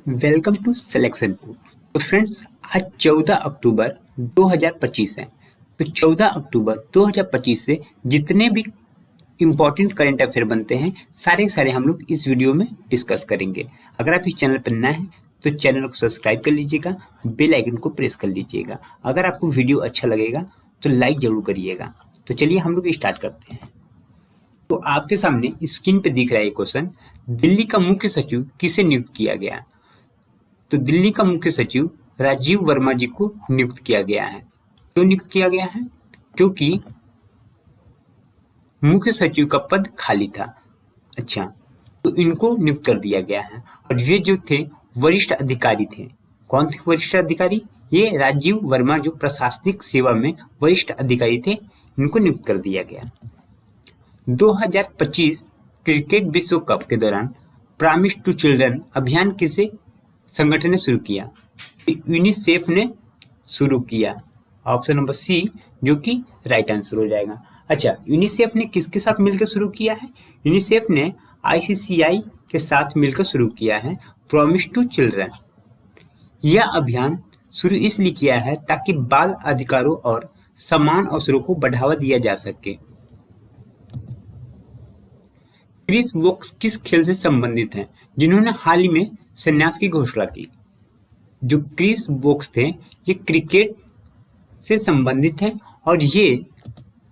Welcome to selection two. तो friends, आज 14 अक्टूबर 2025 है। तो 14 अक्टूबर 2025 से जितने भी इम्पोर्टेंट करंट अफेयर बनते हैं सारे हम लोग इस वीडियो में डिस्कस करेंगे। अगर आप इस चैनल पर नए हैं तो चैनल को सब्सक्राइब कर लीजिएगा, बेल आइकन को प्रेस कर लीजिएगा। अगर आपको वीडियो अच्छा लगेगा तो लाइक जरूर करिएगा। तो चलिए हम लोग स्टार्ट करते हैं। तो आपके सामने स्क्रीन पे दिख रहा है क्वेश्चन, दिल्ली का मुख्य सचिव किसे नियुक्त किया गया? तो दिल्ली का मुख्य सचिव राजीव वर्मा जी को नियुक्त किया गया है। क्यों नियुक्त किया गया है? क्योंकि मुख्य सचिव का पद खाली था। अच्छा, तो इनको नियुक्त कर दिया गया है। और ये जो थे वरिष्ठ अधिकारी थे। कौन थे वरिष्ठ अधिकारी? ये राजीव वर्मा जो प्रशासनिक सेवा में वरिष्ठ अधिकारी थे, इनको नियुक्त कर दिया गया। 2025 क्रिकेट विश्व कप के दौरान प्रॉमिस टू चिल्ड्रन अभियान किसे संगठन ने शुरू किया? यूनिसेफ ने शुरू किया। ऑप्शन नंबर सी जो कि राइट आंसर हो जाएगा। अच्छा, यूनिसेफ ने किसके साथ मिलकर शुरू किया है? यूनिसेफ ने आईसीसीआई के साथ मिलकर शुरू किया है प्रॉमिस टू चिल्ड्रन। यह अभियान शुरू इसलिए किया है ताकि बाल अधिकारों और समान अवसरों को बढ़ावा दिया जा सके। क्रिस वोक्स किस खेल से संबंधित हैं जिन्होंने हाल ही में संन्यास की घोषणा की? जो क्रिस वोक्स थे ये क्रिकेट से संबंधित हैं और ये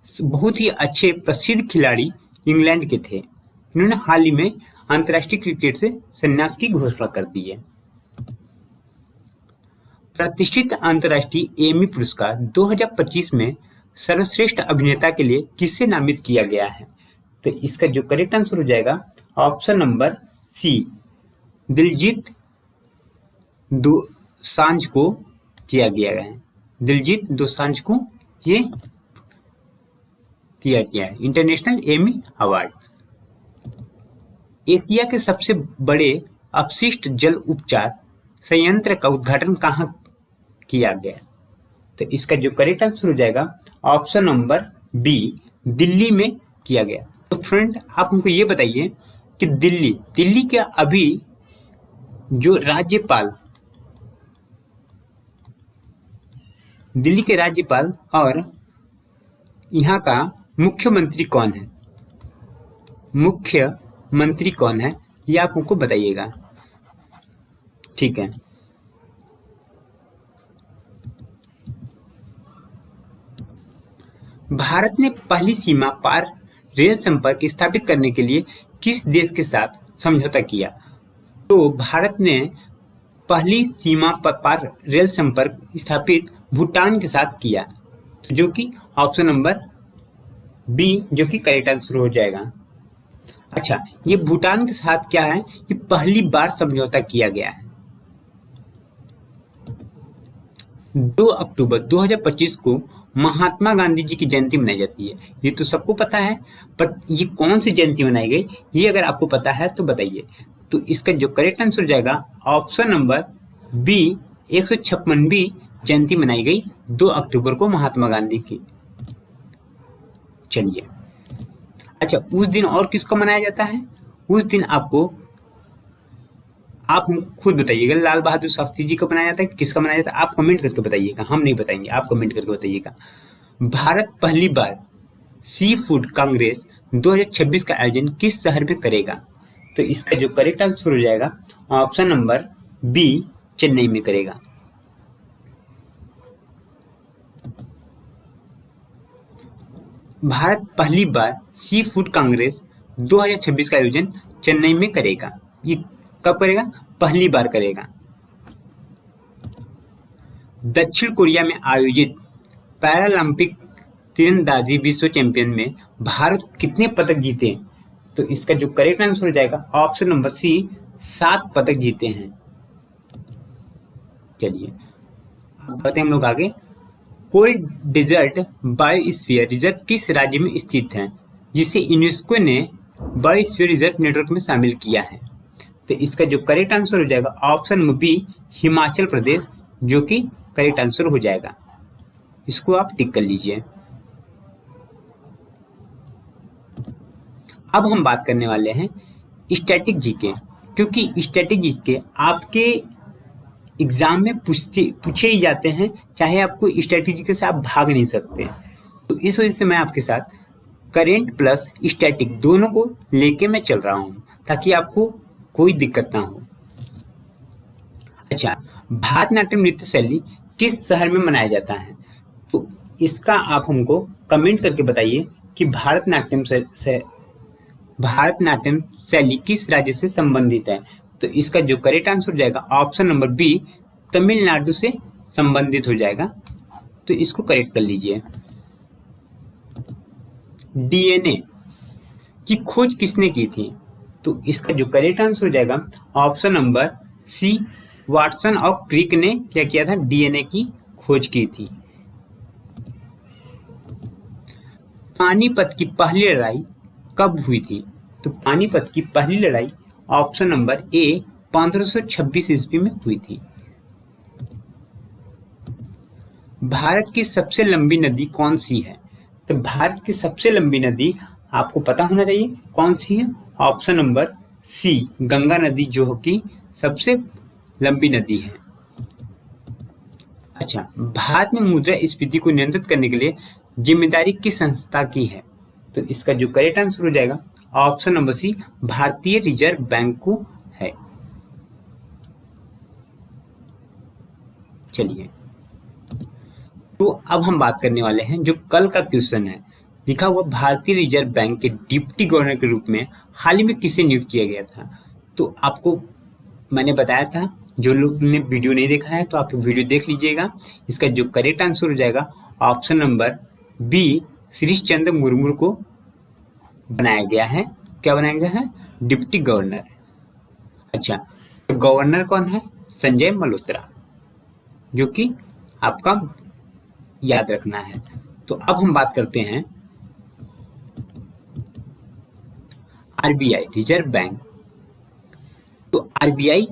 बहुत ही अच्छे प्रसिद्ध खिलाड़ी इंग्लैंड के थे। इन्होंने हाल ही में अंतर्राष्ट्रीय क्रिकेट से संन्यास की घोषणा कर दी है। प्रतिष्ठित अंतर्राष्ट्रीय एमी पुरस्कार 2025 में सर्वश्रेष्ठ अभिनेता के लिए किसे नामित किया गया है? तो इसका जो करेक्ट आंसर हो जाएगा option number C, Diljit Dosanjh को किया गया है। दिलजीत दोसांझ को ये किया गया है इंटरनेशनल एमी अवार्ड। एशिया के सबसे बड़े अपशिष्ट जल उपचार संयंत्र का उद्घाटन कहाँ किया गया? तो इसका जो करेक्ट आंसर हो जाएगा ऑप्शन नंबर बी, दिल्ली में किया गया। तो फ्रेंड, आप हमको ये बताइए कि दिल्ली के अभी जो राज्यपाल, दिल्ली के राज्यपाल और यहाँ का मुख्यमंत्री कौन है? मुख्यमंत्री कौन है ये आप हमको बताइएगा। ठीक है, भारत ने पहली सीमा पार रेल संपर्क स्थापित करने के लिए किस देश के साथ समझौता किया? तो भारत ने पहली सीमा पार रेल संपर्क स्थापित भूटान के साथ किया, तो जो कि ऑप्शन नंबर बी जो कि करेक्ट आंसर हो जाएगा। अच्छा, ये भूटान के साथ क्या है? ये पहली बार समझौता किया गया है। 2 अक्टूबर 2025 को महात्मा गांधी जी की जयंती मनाई जाती है। ये तो सबको पता है, पर ये कौन सी जयंती मनाई गई ये अगर आपको पता है तो बताइए। तो इसका जो करेक्ट आंसर हो जाएगा ऑप्शन नंबर बी, 156वीं जयंती मनाई गई 2 अक्टूबर को महात्मा गांधी की। चलिए, अच्छा, उस दिन और किसको मनाया जाता है? उस दिन आप खुद बताइएगा, लाल बहादुर शास्त्री जी को मनाया जाता है, किसका मनाया जाता है? आप कमेंट करके बताइएगा, हम नहीं बताएंगे, आप कमेंट करके बताइएगा। भारत पहली बार सी फूड कांग्रेस 2026 का आयोजन किस शहर में करेगा? तो इसका जो करेक्ट आंसर हो जाएगा ऑप्शन नंबर बी, चेन्नई में करेगा। भारत पहली बार सी फूड कांग्रेस 2026 का आयोजन चेन्नई में करेगा। ये कब करेगा? पहली बार करेगा। दक्षिण कोरिया में आयोजित पैरालंपिक तीरंदाजी विश्व चैंपियन में भारत कितने पदक जीते? तो इसका जो करेक्ट आंसर हो जाएगा ऑप्शन नंबर सी, 7 पदक जीते हैं। चलिए बढ़ते हम लोग आगे। कोई डेजर्ट बायोस्फीयर रिजर्व किस राज्य में स्थित है जिसे यूनेस्को ने बायोस्फीयर रिजर्व नेटवर्क में शामिल किया है? तो इसका जो करेक्ट आंसर हो जाएगा option number B, Himachal Pradesh, जो कि करेक्ट आंसर हो जाएगा। इसको आप टिक कर लीजिए। अब हम बात करने वाले हैं स्टैटिक जीके। क्योंकि स्टैटिक जीके आपके एग्जाम में पूछे ही जाते हैं, चाहे आपको स्टैटिक जीके से आप भाग नहीं सकते। तो इस वजह से मैं आपके साथ करेंट प्लस स्टैटिक दोनों को लेके मैं चल रहा हूँ, ताकि आपको कोई दिक्कत ना हो। अच्छा, भारतनाट्यम नृत्य शैली किस शहर में मनाया जाता है? तो इसका आप हमको कमेंट करके बताइए कि भारतनाट्यम शैली किस राज्य से संबंधित है। तो इसका जो करेक्ट आंसर हो जाएगा ऑप्शन नंबर बी, तमिलनाडु से संबंधित हो जाएगा। तो इसको करेक्ट कर लीजिए। डीएनए की खोज किसने की थी? तो इसका जो करेक्ट आंसर हो जाएगा ऑप्शन नंबर सी, वाटसन और क्रिक ने क्या किया था? डीएनए की खोज की थी। पानीपत की पहली लड़ाई कब हुई थी? तो पानीपत की पहली लड़ाई ऑप्शन नंबर ए 1526 ईस्वी में हुई थी। भारत की सबसे लंबी नदी कौन सी है? तो भारत की सबसे लंबी नदी आपको पता होना चाहिए कौन सी है। ऑप्शन नंबर सी, गंगा नदी, जो कि सबसे लंबी नदी है। अच्छा, भारत में मुद्रास्फीति को नियंत्रित करने के लिए जिम्मेदारी किस संस्था की है? तो इसका जो करेक्ट आंसर हो जाएगा ऑप्शन नंबर सी, भारतीय रिजर्व बैंक को है। चलिए, तो अब हम बात करने वाले हैं जो कल का क्वेश्चन है, लिखा हुआ भारतीय रिजर्व बैंक के डिप्टी गवर्नर के रूप में हाल ही में किसे नियुक्त किया गया था? तो आपको मैंने बताया था, जो लोग ने वीडियो नहीं देखा है तो आप वीडियो देख लीजिएगा। इसका जो करेक्ट आंसर हो जाएगा option number B, Shrish Chandra Murmu को बनाया गया है। क्या बनाया गया है? Deputy governor. अच्छा, तो गवर्नर कौन है? संजय मल्होत्रा, जो कि आपका याद रखना है। तो अब हम बात करते हैं आरबीआई, रिजर्व बैंक। तो आरबीआई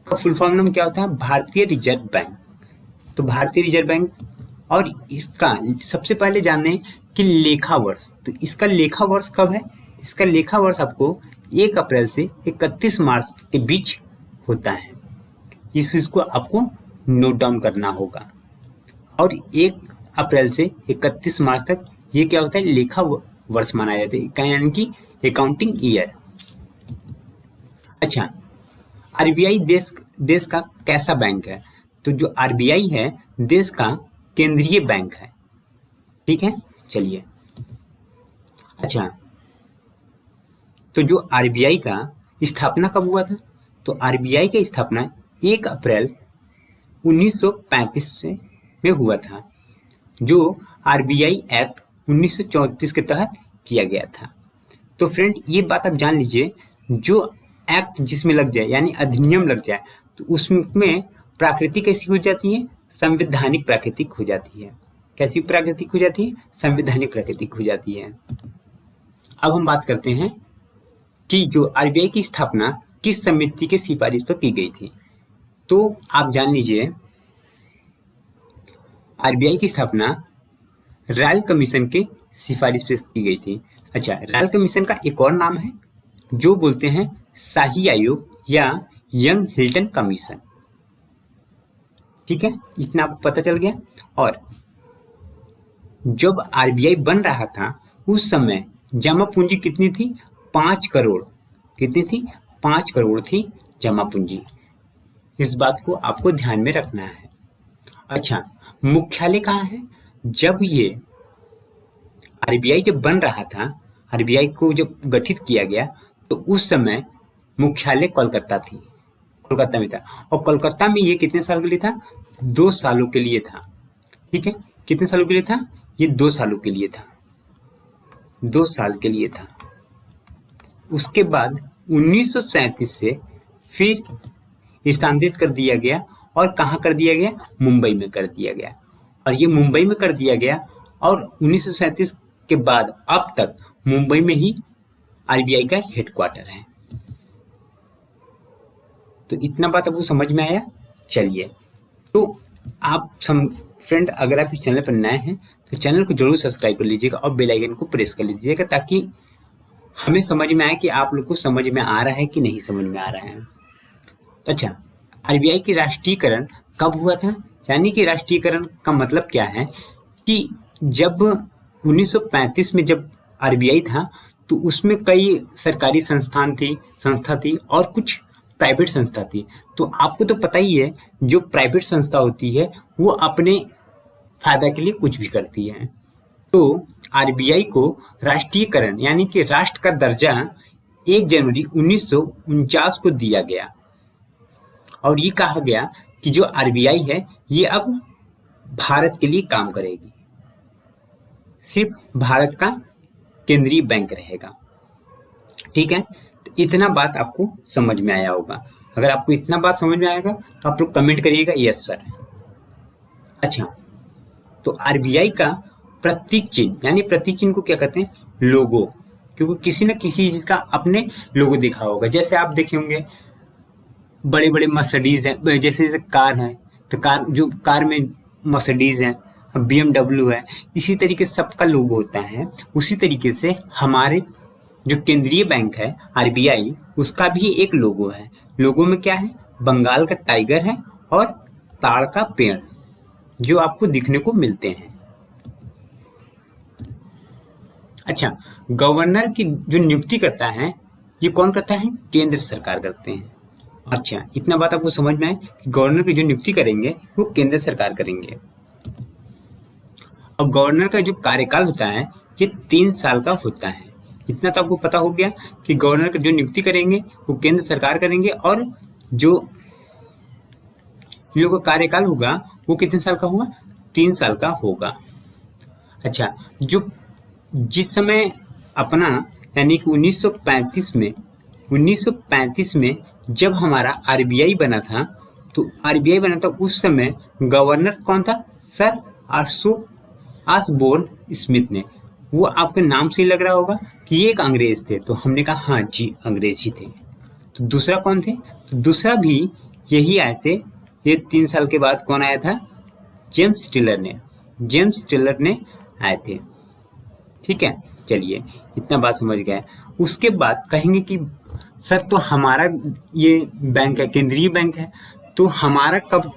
का फुल फॉर्म नाम क्या होता है? भारतीय रिजर्व बैंक। तो भारतीय रिजर्व बैंक, और इसका सबसे पहले जाने कि लेखा वर्ष। तो इसका लेखा वर्ष कब है? इसका लेखा वर्ष आपको 1 अप्रैल से 31 मार्च के बीच होता है। इस चीज को आपको नोट डाउन करना होगा। और 1 अप्रैल से 31 मार्च तक ये क्या होता है? लेखा वर्ष मनाया जाता है, यानी कि अकाउंटिंग ईयर। अच्छा, आरबीआई देश का कैसा बैंक है? तो जो आरबीआई है देश का केंद्रीय बैंक है। ठीक है, चलिए। अच्छा, तो जो आरबीआई का स्थापना कब हुआ था? तो आरबीआई की स्थापना 1 अप्रैल 1935 में हुआ था, जो आरबीआई एक्ट 1934 के तहत किया गया था। तो फ्रेंड, ये बात आप जान लीजिए, जो एक्ट जिसमें लग जाए, यानी अधिनियम लग जाए, तो उसमें प्राकृतिक कैसी हो जाती है? संवैधानिक प्राकृतिक हो जाती है। कैसी प्राकृतिक हो जाती है? संवैधानिक प्राकृतिक हो जाती है। अब हम बात करते हैं कि जो आरबीआई की स्थापना किस समिति के सिफारिश पर की गई थी। तो आप जान लीजिए, आरबीआई की स्थापना रॉयल कमीशन के सिफारिश पर की गई थी। अच्छा, रॉयल कमीशन का एक और नाम है जो बोलते हैं शाही आयोग या यंग हिल्टन कमीशन। ठीक है, इतना आपको पता चल गया। और जब आरबीआई बन रहा था उस समय जमा पूंजी कितनी थी? 5 करोड़। कितनी थी? 5 करोड़ थी जमा पूंजी। इस बात को आपको ध्यान में रखना है। अच्छा, मुख्यालय कहाँ है? जब ये आरबीआई जब बन रहा था, आरबीआई को जब गठित किया गया, तो उस समय मुख्यालय कोलकाता में था। और कोलकाता में ये कितने साल के लिए था? 2 सालों के लिए था। ठीक है, कितने सालों के लिए था? ये 2 सालों के लिए था। 2 साल के लिए था। उसके बाद 1937 से फिर स्थानांतरित कर दिया गया। और कहाँ कर दिया गया? मुंबई में कर दिया गया। और ये मुंबई में कर दिया गया, और 1937 के बाद अब तक मुंबई में ही आरबीआई का हेडक्वार्टर है। तो इतना बात आपको समझ में आया? चलिए, तो आप फ्रेंड, अगर आप इस चैनल पर नए हैं तो चैनल को जरूर सब्सक्राइब कर लीजिएगा और बेल आइकन को प्रेस कर लीजिएगा, ताकि हमें समझ में आया कि आप लोग को समझ में आ रहा है कि नहीं समझ में आ रहा है। अच्छा, आरबीआई की राष्ट्रीयकरण कब हुआ था? यानी कि राष्ट्रीयकरण का मतलब क्या है कि जब 1935 में जब आरबीआई था, तो उसमें कई सरकारी संस्था थी और कुछ प्राइवेट संस्था थी। तो आपको तो पता ही है, जो प्राइवेट संस्था होती है वो अपने फायदा के लिए कुछ भी करती है। तो आरबीआई को राष्ट्रीयकरण यानी कि राष्ट्र का दर्जा 1 जनवरी 1949 को दिया गया और ये कहा गया कि जो आरबीआई है ये अब भारत के लिए काम करेगी, सिर्फ भारत का केंद्रीय बैंक रहेगा। ठीक है, तो इतना बात आपको समझ में आया होगा। अगर आपको इतना बात समझ में आएगा तो आप लोग कमेंट करिएगा यस सर। अच्छा, तो आरबीआई का प्रतीक चिन्ह, यानी प्रतीक चिन्ह को क्या कहते हैं? लोगो। क्योंकि किसी न किसी चीज का आपने लोगो देखा होगा। जैसे आप देखे होंगे बड़े बड़े मर्सिडीज है, जैसे कार है, तो कार में मर्सिडीज है, बीएमडब्ल्यू है, इसी तरीके से सबका लोगो होता है। उसी तरीके से हमारे जो केंद्रीय बैंक है आरबीआई, उसका भी एक लोगो है। लोगो में क्या है? बंगाल का टाइगर है और ताड़ का पेड़, जो आपको दिखने को मिलते हैं। अच्छा, गवर्नर की जो नियुक्ति करता है ये कौन करता है? केंद्र सरकार करते हैं। अच्छा, इतना बात आपको समझ में आए कि गवर्नर की जो नियुक्ति करेंगे वो केंद्र सरकार करेंगे। अब गवर्नर का जो कार्यकाल होता है ये 3 साल का होता है। इतना तो आपको पता हो गया कि गवर्नर की जो नियुक्ति करेंगे वो केंद्र सरकार करेंगे और जो इन लोगों का कार्यकाल होगा वो कितने साल का होगा? 3 साल का होगा। अच्छा, जो जिस समय अपना यानी कि 1935 में जब हमारा आरबीआई बना था, तो आरबीआई बना था उस समय गवर्नर कौन था? सर ऑसबोर्न स्मिथ ने। वो आपके नाम से ही लग रहा होगा कि ये एक अंग्रेज थे, तो हमने कहा हाँ जी अंग्रेज ही थे। तो दूसरा कौन थे? तो दूसरा भी यही आए थे। ये 3 साल के बाद कौन आया था? जेम्स टेलर ने आए थे। ठीक है, चलिए इतना बात समझ गए। उसके बाद कहेंगे कि सर तो हमारा ये बैंक है, केंद्रीय बैंक है, तो हमारा कब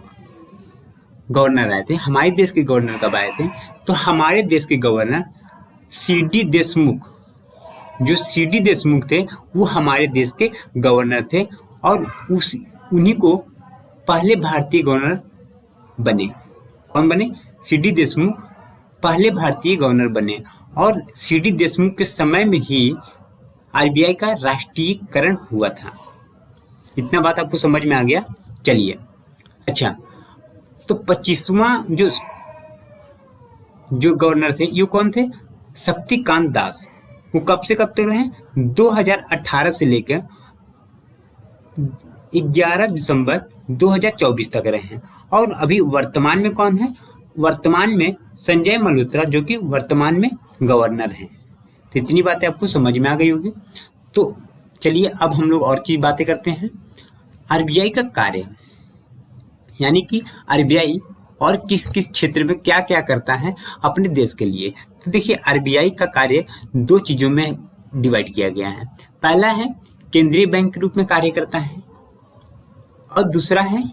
गवर्नर आए थे? हमारे देश के गवर्नर कब आए थे? तो हमारे देश के गवर्नर सीडी देशमुख, जो सीडी देशमुख थे वो हमारे देश के गवर्नर थे और उन्हीं को पहले भारतीय गवर्नर बने। कौन बने? सीडी देशमुख पहले भारतीय गवर्नर बने और सीडी देशमुख के समय में ही आरबीआई का राष्ट्रीयकरण हुआ था। इतना बात आपको समझ में आ गया? चलिए, अच्छा, तो 25वां जो गवर्नर थे ये कौन थे? शक्तिकांत दास। वो कब से कब तक रहे? 2018 से लेकर 11 दिसंबर 2024 तक रहे हैं। और अभी वर्तमान में कौन है? वर्तमान में संजय मल्होत्रा, जो कि वर्तमान में गवर्नर हैं। तो इतनी बातें आपको समझ में आ गई होगी। तो चलिए अब हम लोग और चीज बातें करते हैं। आरबीआई का कार्य, यानी कि आरबीआई और किस किस क्षेत्र में क्या क्या करता है अपने देश के लिए। तो देखिए, आरबीआई का कार्य 2 चीजों में डिवाइड किया गया है। पहला है केंद्रीय बैंक के रूप में कार्य करता है और दूसरा है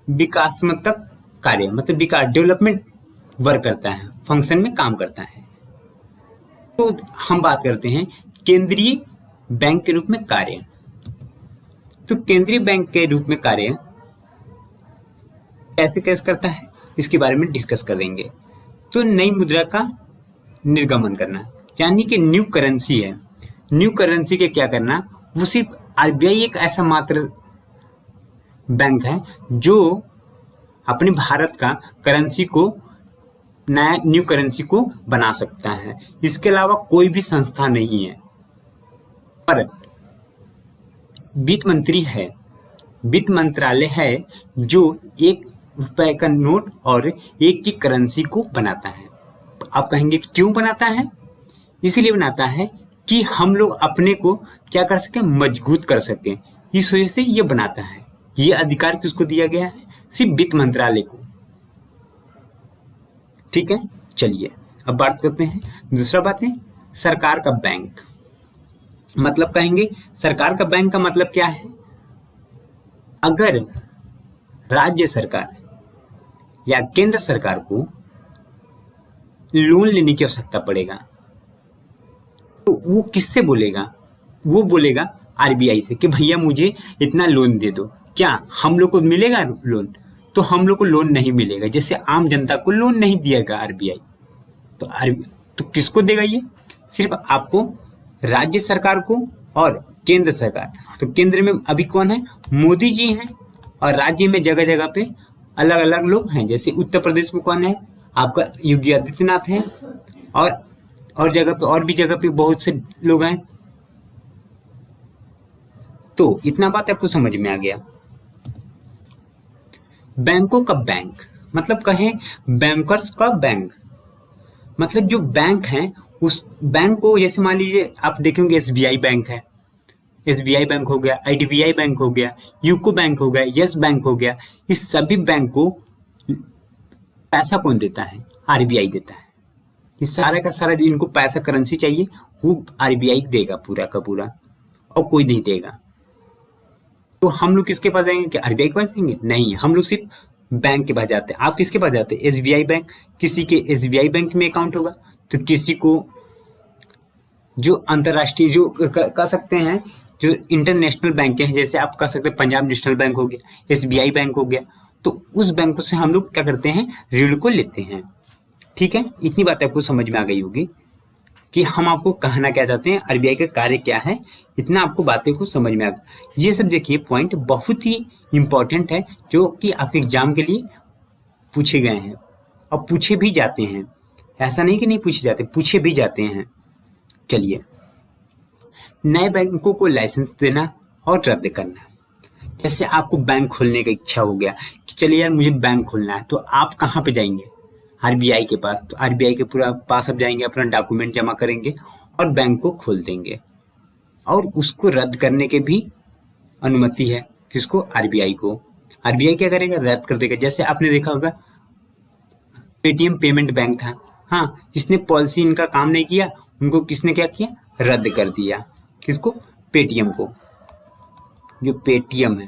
विकासात्मक कार्य, मतलब विकास डेवलपमेंट वर्क करता है, फंक्शन में काम करता है। तो हम बात करते हैं केंद्रीय बैंक के रूप में कार्य। तो केंद्रीय बैंक के रूप में कार्य कैसे करता है इसके बारे में डिस्कस करेंगे। तो नई मुद्रा का निर्गमन करना, यानी कि न्यू करेंसी है। न्यू करेंसी के क्या करना? वो सिर्फ आरबीआई एक ऐसा मात्र बैंक है जो अपने भारत का करेंसी को, नया न्यू करेंसी को बना सकता है। इसके अलावा कोई भी संस्था नहीं है। पर वित्त मंत्री है, वित्त मंत्रालय है जो 1 रुपए का नोट और 1 की करेंसी को बनाता है। आप कहेंगे क्यों बनाता है? इसलिए बनाता है कि हम लोग अपने को क्या कर सकें? मजबूत कर सकें। इस वजह से ये बनाता है। ये अधिकार किसको दिया गया है? सिर्फ वित्त मंत्रालय को। ठीक है, चलिए अब बात करते हैं। दूसरा बात है सरकार का बैंक। मतलब कहेंगे सरकार का बैंक का मतलब क्या है? अगर राज्य सरकार या केंद्र सरकार को लोन लेने की आवश्यकता पड़ेगा तो वो किससे बोलेगा? वो बोलेगा आरबीआई से कि भैया मुझे इतना लोन दे दो। क्या हम लोग को मिलेगा लोन? तो हम लोग को लोन नहीं मिलेगा, जैसे आम जनता को लोन नहीं दिएगा आरबीआई। तो तो किसको देगा ये? सिर्फ आपको, राज्य सरकार को और केंद्र सरकार। तो केंद्र में अभी कौन है? मोदी जी हैं। और राज्य में जगह जगह पे अलग अलग लोग हैं, जैसे उत्तर प्रदेश में कौन है? आपका योगी आदित्यनाथ है। और जगह पे, और भी जगह पे बहुत से लोग हैं। तो इतना बात आपको समझ में आ गया। बैंकों का बैंक मतलब कहें बैंकर्स का बैंक, मतलब जो बैंक है उस बैंक को, जैसे मान लीजिए आप देखेंगे एसबीआई बैंक है, एसबीआई बैंक हो गया, आईडीबीआई बैंक हो गया, यूको बैंक हो गया, यस बैंक हो गया। इस सभी बैंक को पैसा कौन देता है? आरबीआई देता है। ये सारा का सारा जो इनको पैसा करेंसी चाहिए वो आरबीआई देगा पूरा का पूरा, और कोई नहीं देगा। तो हम लोग किसके पास जाएंगे? क्या आरबीआई के पास जाएंगे? नहीं, हम लोग सिर्फ बैंक के पास जाते हैं। आप किसके पास जाते हैं? SBI bank. किसी के एसबीआई बैंक में अकाउंट होगा तो किसी को जो अंतरराष्ट्रीय जो कह सकते हैं, जो इंटरनेशनल बैंक हैं, जैसे आप कह सकते हैं पंजाब नेशनल बैंक हो गया, एसबीआई बैंक हो गया, तो उस बैंकों से हम लोग क्या करते हैं? ऋण को लेते हैं। ठीक है, इतनी बात आपको समझ में आ गई होगी कि हम आपको कहना क्या चाहते हैं, आरबीआई का कार्य क्या है। इतना आपको बातें को समझ में आ गया। ये सब देखिए पॉइंट बहुत ही इंपॉर्टेंट है, जो कि आपके एग्जाम के लिए पूछे गए हैं और पूछे भी जाते हैं। ऐसा नहीं कि नहीं पूछे जाते, पूछे भी जाते हैं। चलिए, नए बैंकों को लाइसेंस देना और रद्द करना। जैसे आपको बैंक खोलने का इच्छा हो गया कि चलिए यार मुझे बैंक खोलना है, तो आप कहाँ पे जाएंगे? आरबीआई के पास। तो आरबीआई के पूरा पास आप जाएंगे, अपना डॉक्यूमेंट जमा करेंगे और बैंक को खोल देंगे। और उसको रद्द करने के भी अनुमति है किसको? आरबीआई को। आरबीआई क्या करेगा? रद्द कर देगा। जैसे आपने देखा होगा पेटीएम पेमेंट बैंक था, हाँ, इसने पॉलिसी इनका काम नहीं किया, उनको किसने क्या किया? रद्द कर दिया। किसको? पेटीएम को। जो पेटीएम है,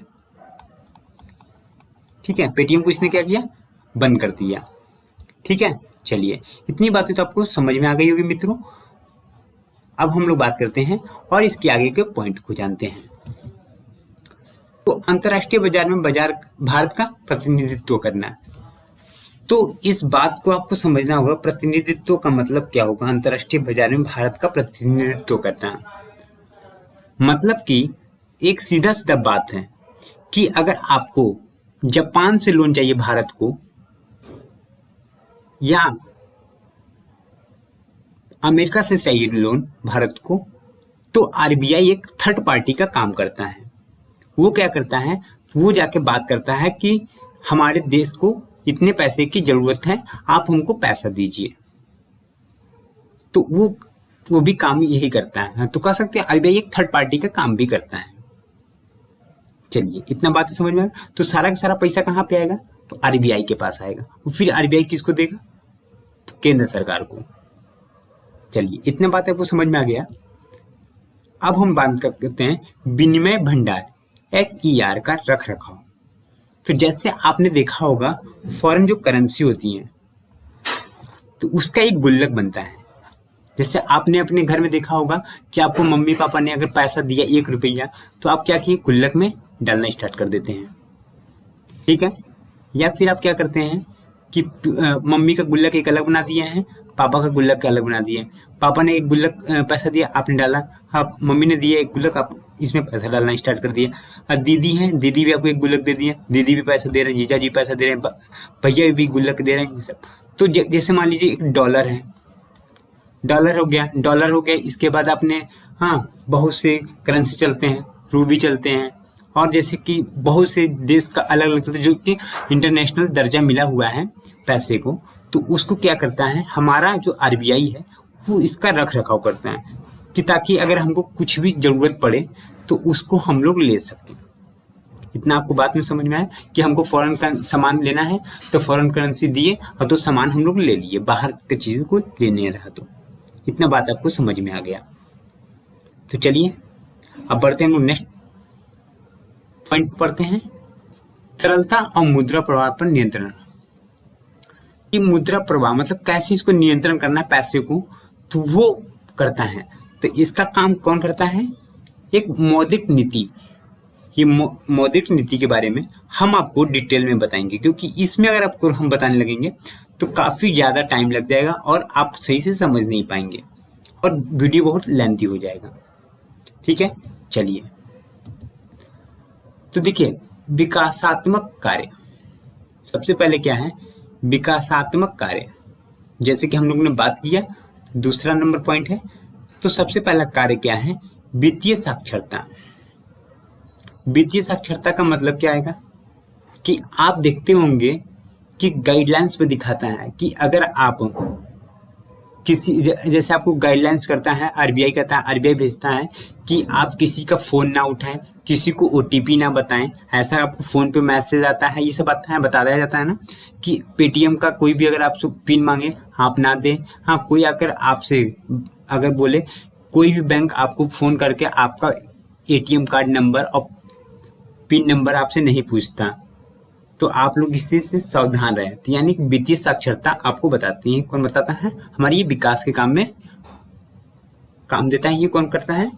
ठीक है, पेटीएम को इसने क्या किया? बंद कर दिया। ठीक है, चलिए, इतनी बातें तो आपको समझ में आ गई होगी मित्रों। अब हम लोग बात करते हैं और इसके आगे के पॉइंट को जानते हैं। तो अंतरराष्ट्रीय बाजार में भारत का प्रतिनिधित्व करना। तो इस बात को आपको समझना होगा, प्रतिनिधित्व का मतलब क्या होगा? अंतरराष्ट्रीय बाजार में भारत का प्रतिनिधित्व करना मतलब कि एक सीधा सीधा बात है कि अगर आपको जापान से लोन चाहिए भारत को, या अमेरिका से चाहिए लोन भारत को, तो आरबीआई एक थर्ड पार्टी का काम करता है। वो क्या करता है? वो जाके बात करता है कि हमारे देश को इतने पैसे की जरूरत है, आप हमको पैसा दीजिए। तो वो भी काम यही करता है। तो कह सकते हैं आरबीआई एक थर्ड पार्टी का काम भी करता है। चलिए, इतना बात समझ में आएगा। तो सारा का सारा पैसा कहाँ पे आएगा? तो आरबीआई के पास आएगा। फिर आरबीआई किसको देगा? तो केंद्र सरकार को। चलिए, इतने बात आपको समझ में आ गया। अब हम बात करते हैं विनिमय भंडार FER का रख रखाव। तो जैसे आपने देखा होगा फॉरेन जो करेंसी होती है तो उसका एक गुल्लक बनता है। जैसे आपने अपने घर में देखा होगा कि आपको मम्मी पापा ने अगर पैसा दिया 1 रुपया, तो आप क्या किए? गुल्लक में डालना स्टार्ट कर देते हैं। ठीक है, या फिर आप क्या करते हैं कि मम्मी का गुल्लक एक अलग बना दिए हैं, पापा का गुल्लक का अलग बना दिए। पापा ने एक गुल्लक पैसा दिया, आपने डाला। आप मम्मी ने दिया एक गुल्लक, आप इसमें पैसा डालना स्टार्ट कर दिया। और दीदी है, दीदी भी आपको एक गुल्लक दे दिए, दीदी भी पैसा दे रहे हैं, जीजा जी पैसा दे रहे हैं, भैया भी गुल्लक दे रहे हैं सब। तो जैसे मान लीजिए एक डॉलर है, डॉलर हो गया। इसके बाद आपने, हाँ, बहुत से करेंसी चलते हैं, रूबी चलते हैं, और जैसे कि बहुत से देश का अलग अलग चलते हैं, जो कि इंटरनेशनल दर्जा मिला हुआ है पैसे को। तो उसको क्या करता है हमारा जो आरबीआई है, वो इसका रख रखाव करता है कि ताकि अगर हमको कुछ भी जरूरत पड़े तो उसको हम लोग ले सकें। इतना आपको बात में समझ में आया कि हमको फॉरेन का सामान लेना है तो फॉरेन करेंसी दिए और तो सामान हम लोग ले लिए, बाहर की चीज़ों को लेने रहा। तो इतना बात आपको समझ में आ गया। तो चलिए अब बढ़ते हैं हम लोग नेक्स्ट पॉइंट पढ़ते हैं, तरलता और मुद्रा प्रवाह पर नियंत्रण। कि मुद्रा प्रवाह मतलब कैसे इसको नियंत्रण करना है पैसे को, तो वो करता है। तो इसका काम कौन करता है? एक मौद्रिक नीति। ये मौद्रिक नीति के बारे में हम आपको डिटेल में बताएंगे, क्योंकि इसमें अगर आपको हम बताने लगेंगे तो काफी ज्यादा टाइम लग जाएगा और आप सही से समझ नहीं पाएंगे और वीडियो बहुत लेंथी हो जाएगा। ठीक है, चलिए। तो देखिए, विकासात्मक कार्य, सबसे पहले क्या है? विकासात्मक कार्य, जैसे कि हम लोगों ने बात किया, दूसरा नंबर पॉइंट है। तो सबसे पहला कार्य क्या है? वित्तीय साक्षरता। वित्तीय साक्षरता का मतलब क्या आएगा कि आप देखते होंगे कि गाइडलाइंस में दिखाता है कि अगर आप किसी, जैसे आपको गाइडलाइंस करता है आरबीआई, कहता है, आरबीआई भेजता है कि आप किसी का फोन ना उठाएं, किसी को ओटीपी ना बताएं, ऐसा आपको फोन पे मैसेज आता है, ये सब आता है, बता दिया जाता है ना कि पेटीएम का कोई भी अगर आपसे पिन मांगे आप ना दें। हाँ, कोई अगर आपसे अगर बोले, कोई भी बैंक आपको फोन करके आपका एटीएम कार्ड नंबर और पिन नंबर आपसे नहीं पूछता, तो आप लोग इससे से सावधान रहें। तो यानी वित्तीय साक्षरता आपको बताती है, कौन बताता है? हमारी ये विकास के काम में काम देता है। ये कौन करता है?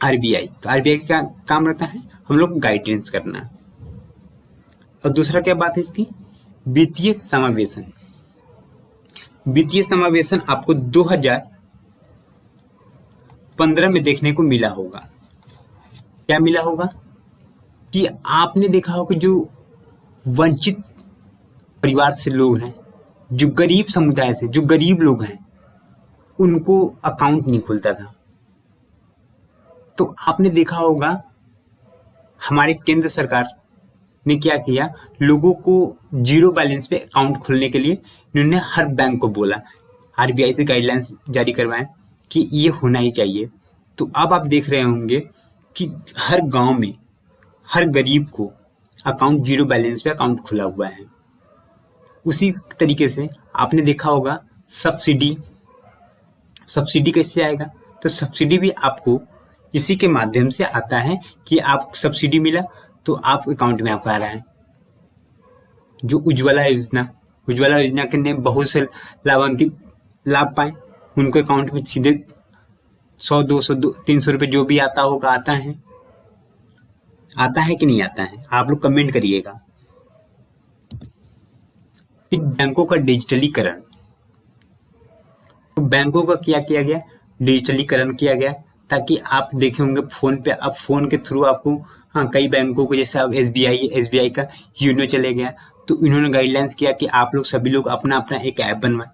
आरबीआई। तो आरबीआई का काम रहता है हम लोग गाइडेंस करना। और दूसरा क्या बात है इसकी? वित्तीय समावेशन। वित्तीय समावेशन आपको 2015 में देखने को मिला होगा। क्या मिला होगा? कि आपने देखा होगा जो वंचित परिवार से लोग हैं, जो गरीब समुदाय से, जो गरीब लोग हैं, उनको अकाउंट नहीं खुलता था। तो आपने देखा होगा हमारे केंद्र सरकार ने क्या किया, लोगों को जीरो बैलेंस पे अकाउंट खोलने के लिए इन्होंने हर बैंक को बोला, आरबीआई से गाइडलाइंस जारी करवाएं कि ये होना ही चाहिए। तो अब आप देख रहे होंगे कि हर गांव में हर गरीब को अकाउंट, जीरो बैलेंस पे अकाउंट खुला हुआ है। उसी तरीके से आपने देखा होगा सब्सिडी। सब्सिडी कैसे आएगा? तो सब्सिडी भी आपको इसी के माध्यम से आता है कि आप सब्सिडी मिला तो आप अकाउंट में आपका आ रहा है। जो उज्ज्वला योजना, उज्ज्वला योजना के ने बहुत से लाभान्वित लाभ पाए, उनको अकाउंट में सीधे 100, 200, 300 रुपये जो भी आता होगा आता है। आता है कि नहीं आता है? आप लोग कमेंट करिएगा। फिर बैंकों का डिजिटलीकरण। तो बैंकों का क्या किया गया? डिजिटलीकरण किया गया, ताकि आप देखे होंगे फोन पे, अब फोन के थ्रू आपको, हाँ, कई बैंकों को, जैसे अब एसबीआई का यूनो चले गया, तो इन्होंने गाइडलाइंस किया कि आप लोग सभी लोग अपना अपना एक ऐप बनवाएं।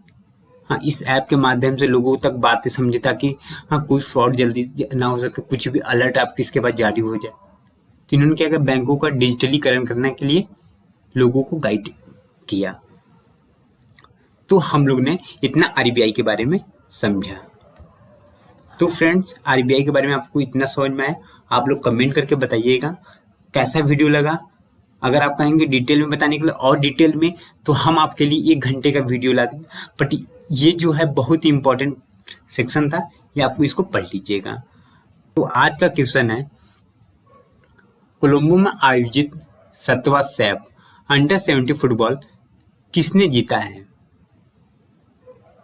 हाँ, इस ऐप के माध्यम से लोगों तक बातें समझे, ताकि हाँ कोई फ्रॉड जल्दी ना हो सके, कुछ भी अलर्ट आपके इसके बाद जारी हो जाए। तो इन्होंने क्या किया? बैंकों का डिजिटलीकरण करने के लिए लोगों को गाइड किया। तो हम लोग ने इतना आरबीआई के बारे में समझा। तो फ्रेंड्स, आरबीआई के बारे में आपको इतना समझ में आया? आप लोग कमेंट करके बताइएगा कैसा वीडियो लगा। अगर आप कहेंगे डिटेल में बताने के लिए और डिटेल में, तो हम आपके लिए 1 घंटे का वीडियो ला देंगे। बट ये जो है बहुत ही इंपॉर्टेंट सेक्शन था, ये आपको इसको पढ़ लीजिएगा। तो आज का क्वेश्चन है, कोलंबो में आयोजित 7वां सैफ अंडर 70 फुटबॉल किसने जीता है?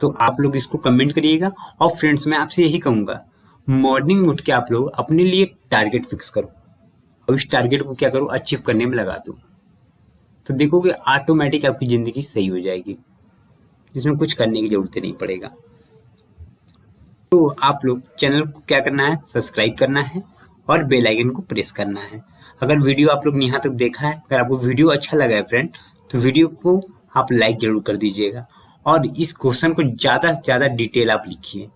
तो आप लोग इसको कमेंट करिएगा। और फ्रेंड्स, मैं आपसे यही कहूंगा, मॉर्निंग उठ के आप लोग अपने लिए टारगेट फिक्स करो और इस टारगेट को क्या करो? अचीव करने में लगा दो। तो देखोगे ऑटोमेटिक आपकी जिंदगी सही हो जाएगी, जिसमें कुछ करने की जरूरत नहीं पड़ेगा। तो आप लोग चैनल को क्या करना है? सब्सक्राइब करना है और बेल आइकन को प्रेस करना है। अगर वीडियो आप लोग ने यहाँ तक देखा है, अगर आपको वीडियो अच्छा लगा है फ्रेंड, तो वीडियो को आप लाइक जरूर कर दीजिएगा और इस क्वेश्चन को ज़्यादा से ज़्यादा डिटेल आप लिखिए।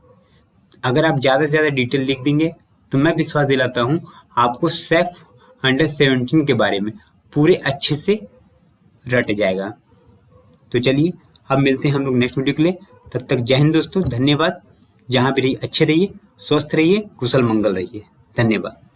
अगर आप ज़्यादा से ज़्यादा डिटेल लिख देंगे तो मैं विश्वास दिलाता हूँ आपको सैफ अंडर 17 के बारे में पूरे अच्छे से रट जाएगा। तो चलिए, अब मिलते हैं हम लोग नेक्स्ट वीडियो के लिए। तब तक जय हिंद दोस्तों, धन्यवाद। जहाँ भी रहिए अच्छे रहिए, स्वस्थ रहिए, कुशल मंगल रहिए। धन्यवाद।